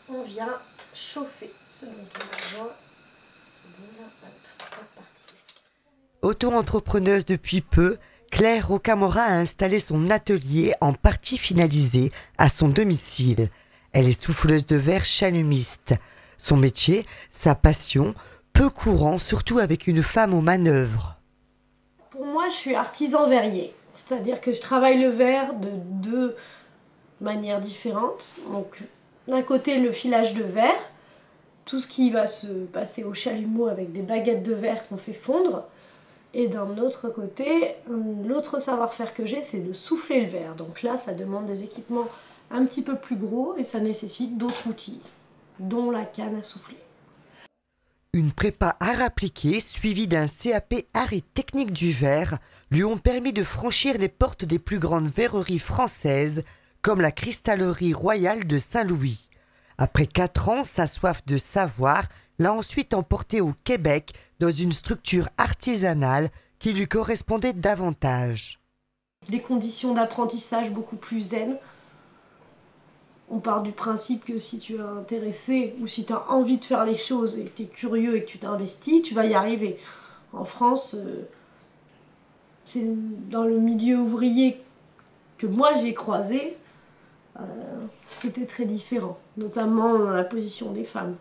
on vient chauffer ce dont on a besoin. Voilà, hop, c'est reparti. Auto-entrepreneuse depuis peu, Claire Rocamora a installé son atelier en partie finalisé à son domicile. Elle est souffleuse de verre chalumiste. Son métier, sa passion, peu courant, surtout avec une femme aux manœuvres. Pour moi, je suis artisan verrier. C'est-à-dire que je travaille le verre de deux manières différentes. Donc, d'un côté, le filage de verre, tout ce qui va se passer au chalumeau avec des baguettes de verre qu'on fait fondre. Et d'un autre côté, l'autre savoir-faire que j'ai, c'est de souffler le verre. Donc là, ça demande des équipements un petit peu plus gros et ça nécessite d'autres outils, dont la canne à souffler. Une prépa art appliqué suivie d'un CAP art et technique du verre lui ont permis de franchir les portes des plus grandes verreries françaises comme la Cristallerie Royale de Saint-Louis. Après 4 ans, sa soif de savoir l'a ensuite emporté au Québec dans une structure artisanale qui lui correspondait davantage. Des conditions d'apprentissage beaucoup plus zen. On part du principe que si tu es intéressé ou si tu as envie de faire les choses et que tu es curieux et que tu t'investis, tu vas y arriver. En France, c'est dans le milieu ouvrier que moi j'ai croisé, c'était très différent, notamment dans la position des femmes.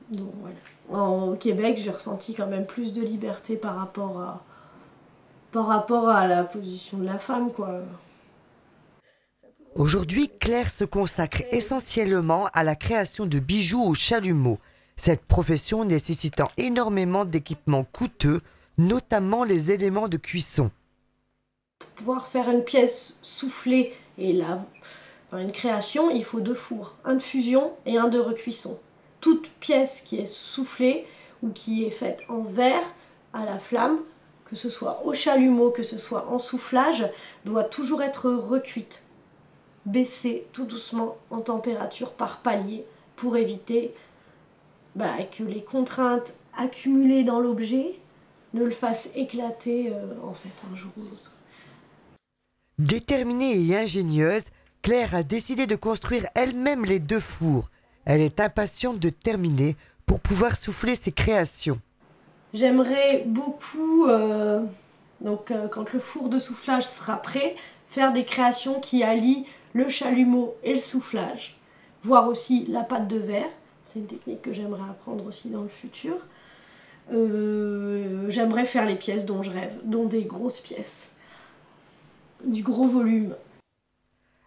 Donc voilà. Au Québec, j'ai ressenti quand même plus de liberté par rapport à la position de la femme, quoi. Aujourd'hui, Claire se consacre essentiellement à la création de bijoux au chalumeau. Cette profession nécessitant énormément d'équipements coûteux, notamment les éléments de cuisson. Pour pouvoir faire une pièce soufflée et une création, il faut 2 fours, un de fusion et un de recuisson. Toute pièce qui est soufflée ou qui est faite en verre à la flamme, que ce soit au chalumeau, que ce soit en soufflage, doit toujours être recuite. Baisser tout doucement en température par palier pour éviter que les contraintes accumulées dans l'objet ne le fassent éclater en fait un jour ou l'autre. Déterminée et ingénieuse, Claire a décidé de construire elle-même les 2 fours. Elle est impatiente de terminer pour pouvoir souffler ses créations. J'aimerais beaucoup, quand le four de soufflage sera prêt, faire des créations qui allient le chalumeau et le soufflage. Voir aussi la pâte de verre, c'est une technique que j'aimerais apprendre aussi dans le futur. J'aimerais faire les pièces dont je rêve, dont des grosses pièces, du gros volume.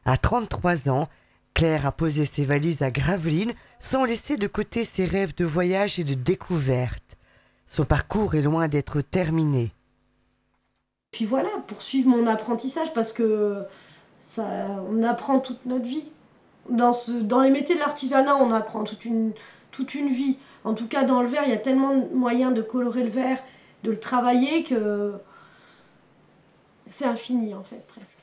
À 33 ans, Claire a posé ses valises à Gravelines sans laisser de côté ses rêves de voyage et de découverte. Son parcours est loin d'être terminé. Puis voilà, poursuivre mon apprentissage parce que on apprend toute notre vie. Dans les métiers de l'artisanat, on apprend toute une vie. En tout cas, dans le verre, il y a tellement de moyens de colorer le verre, de le travailler, que c'est infini en fait, presque.